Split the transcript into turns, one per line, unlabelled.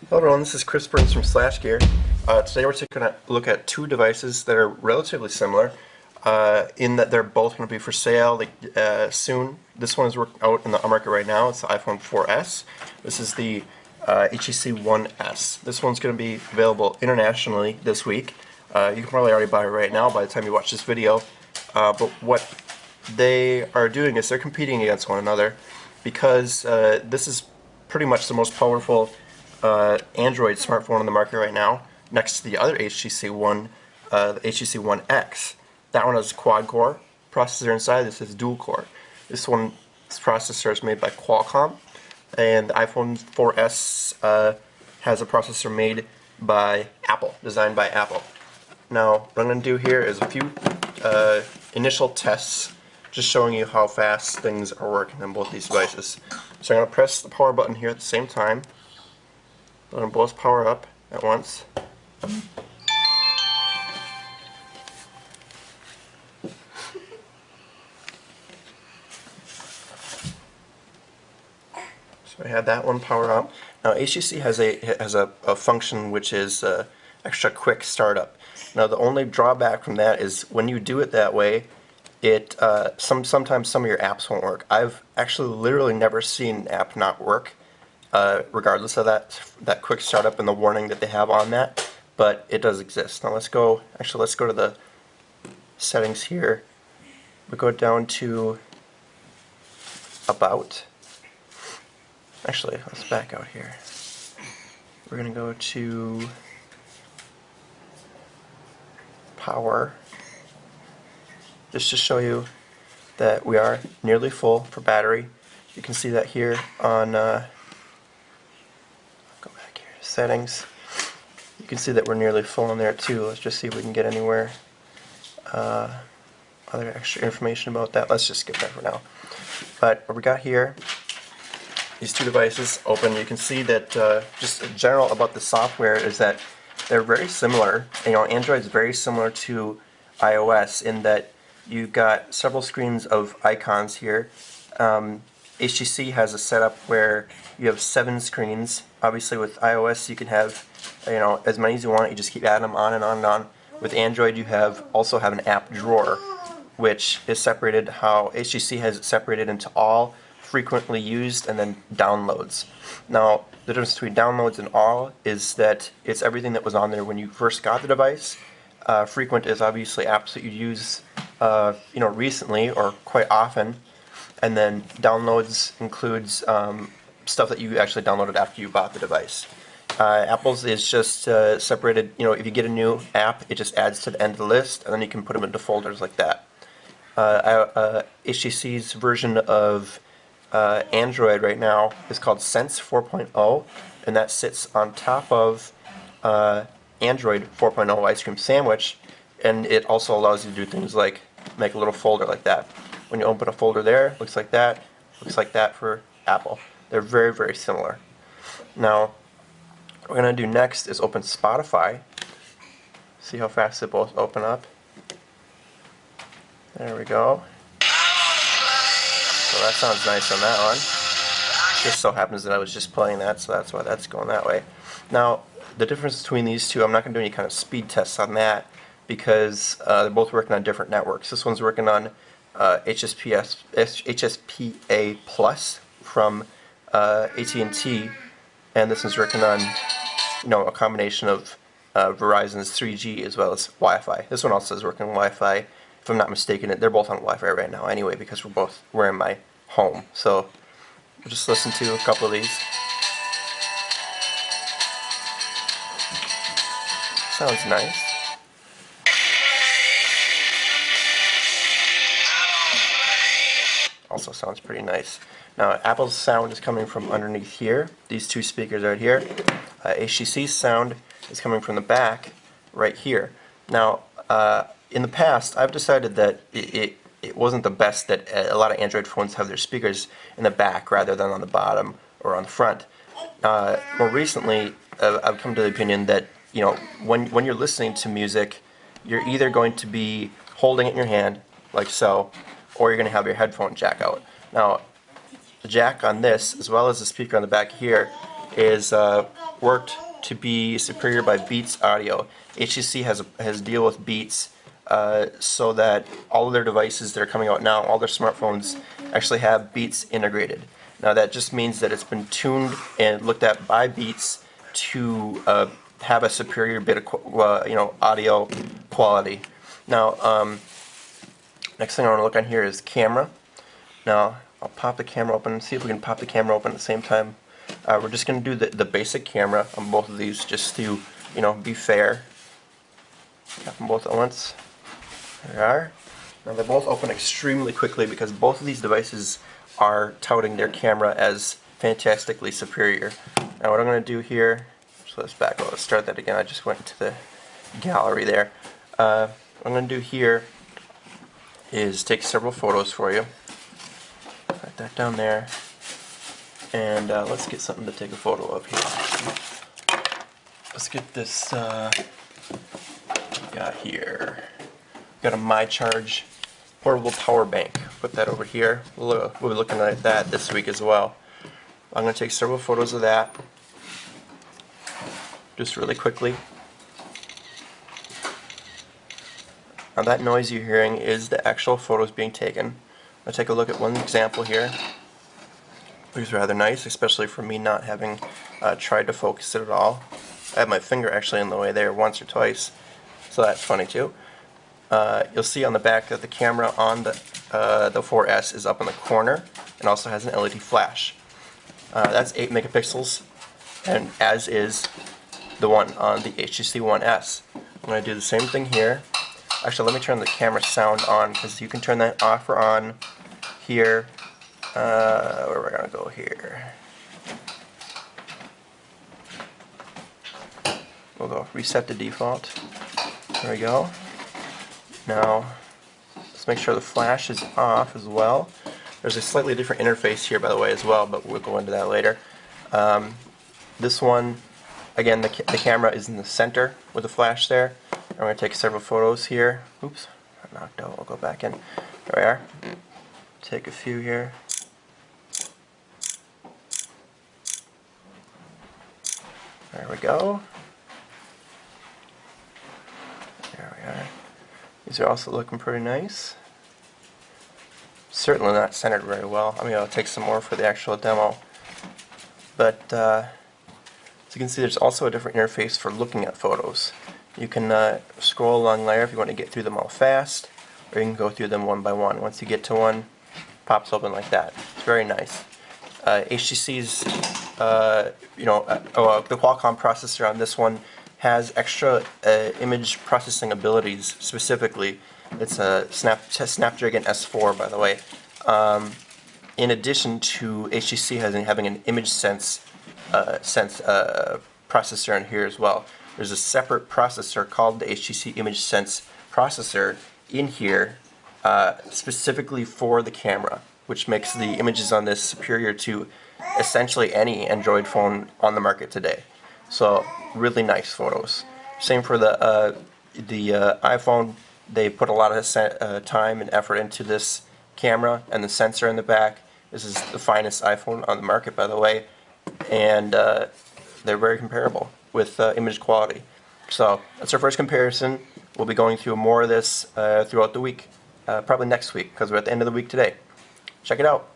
Hello everyone, this is Chris Burns from Slash Gear. Today we're taking a look at two devices that are relatively similar in that they're both going to be for sale soon. This one is out in the market right now. It's the iPhone 4S. This is the HTC One S. This one's going to be available internationally this week. You can probably already buy it right now by the time you watch this video. But what they are doing is they're competing against one another because this is pretty much the most powerful Android smartphone on the market right now, next to the other HTC One, the HTC One X. That one has a quad-core processor inside. This is dual-core. This one's processor is made by Qualcomm, and the iPhone 4S has a processor made by Apple, designed by Apple. Now, what I'm going to do here is a few initial tests, just showing you how fast things are working on both these devices. So I'm going to press the power button here at the same time. I'm going to both power up at once. So I had that one power up. Now HTC has a function which is extra quick startup. Now the only drawback from that is when you do it that way, sometimes some of your apps won't work. I've actually literally never seen an app not work. Regardless of that quick startup and the warning that they have on that, but it does exist. Now let's go to the settings here. We go down to About. Actually, let's back out here. We're going to go to Power, just to show you that we are nearly full for battery. You can see that here on settings. You can see that we're nearly full in there too. Let's just see if we can get anywhere other extra information about that. Let's just skip that for now. But what we got here, these two devices open. You can see that just in general about the software is that they're very similar. You know, Android's very similar to iOS in that you've got several screens of icons here. HTC has a setup where you have 7 screens. Obviously with iOS you can have as many as you want. You just keep adding them on and on and on. With Android you also have an app drawer, which is separated how HTC has it separated into all, frequently used, and then downloads. Now the difference between downloads and all is that it's everything that was on there when you first got the device. Frequent is obviously apps that you use recently or quite often. And then downloads includes stuff that you actually downloaded after you bought the device. Apple's is just separated. If you get a new app, it just adds to the end of the list, and then you can put them into folders like that. HTC's version of Android right now is called Sense 4.0, and that sits on top of Android 4.0 Ice Cream Sandwich, and it also allows you to do things like make a little folder like that. When you open a folder there, looks like that for Apple. They're very, very similar. Now, what we're going to do next is open Spotify. See how fast they both open up. There we go. So that sounds nice on that one. Just so happens that I was just playing that, so that's why that's going that way. Now, the difference between these two, I'm not going to do any kind of speed tests on that because they're both working on different networks. This one's working on HSPA Plus from AT&T, and this is working on a combination of Verizon's 3G as well as Wi-Fi. This one also is working on Wi-Fi. If I'm not mistaken, they're both on Wi-Fi right now anyway because we're in my home. So we'll just listen to a couple of these. Sounds nice. Also sounds pretty nice. Now Apple's sound is coming from underneath here, these two speakers right here. HTC's sound is coming from the back right here. Now in the past I've decided that it wasn't the best that a lot of Android phones have their speakers in the back rather than on the bottom or on the front. More recently I've come to the opinion that when you're listening to music, you're either going to be holding it in your hand like so, or you're going to have your headphone jack out. Now, the jack on this, as well as the speaker on the back here, is worked to be superior by Beats audio. HTC has a deal with Beats so that all of their devices that are coming out now, all their smartphones, actually have Beats integrated. Now that just means that it's been tuned and looked at by Beats to have a superior bit of audio quality. Now, next thing I want to look on here is camera. Now, I'll pop the camera open and see if we can pop the camera open at the same time. We're just going to do the basic camera on both of these just to, be fair. Got them both at once. There they are. Now they both open extremely quickly because both of these devices are touting their camera as fantastically superior. Now what I'm going to do here, so let's back up, let's start that again. I just went into the gallery there. What I'm going to do here is take several photos for you. Put that down there. And let's get something to take a photo of here. Let's get this got here. Got a MyCharge portable power bank. Put that over here. We'll be looking at that this week as well. I'm going to take several photos of that just really quickly. Now that noise you're hearing is the actual photos being taken. I'll take a look at one example here. Looks rather nice, especially for me not having tried to focus it at all. I had my finger actually in the way there once or twice, so that's funny too. You'll see on the back that the camera on the 4S is up in the corner and also has an LED flash. That's 8 megapixels, and as is the one on the HTC One S. I'm going to do the same thing here. Actually, let me turn the camera sound on because you can turn that off or on here. Where we're going to go here. We'll go reset to default. There we go. Now, let's make sure the flash is off as well. There's a slightly different interface here, by the way, as well, but we'll go into that later. This one, again, the camera is in the center with the flash there. I'm going to take several photos here. Oops, I knocked out. I'll go back in. There we are. Take a few here. There we go. There we are. These are also looking pretty nice. Certainly not centered very well. I mean, I'll take some more for the actual demo. But as you can see, there's also a different interface for looking at photos. You can scroll along there if you want to get through them all fast, or you can go through them one by one. Once you get to one, it pops open like that. It's very nice. HTC's, the Qualcomm processor on this one has extra image processing abilities. Specifically, it's a Snapdragon S4, by the way. In addition to HTC having an image sense processor in here as well. There's a separate processor called the HTC Image Sense processor in here specifically for the camera, which makes the images on this superior to essentially any Android phone on the market today. So really nice photos. Same for the iPhone. They put a lot of time and effort into this camera and the sensor in the back. This is the finest iPhone on the market, by the way, and they're very comparable with image quality. So that's our first comparison. We'll be going through more of this throughout the week, probably next week, because we're at the end of the week today. Check it out.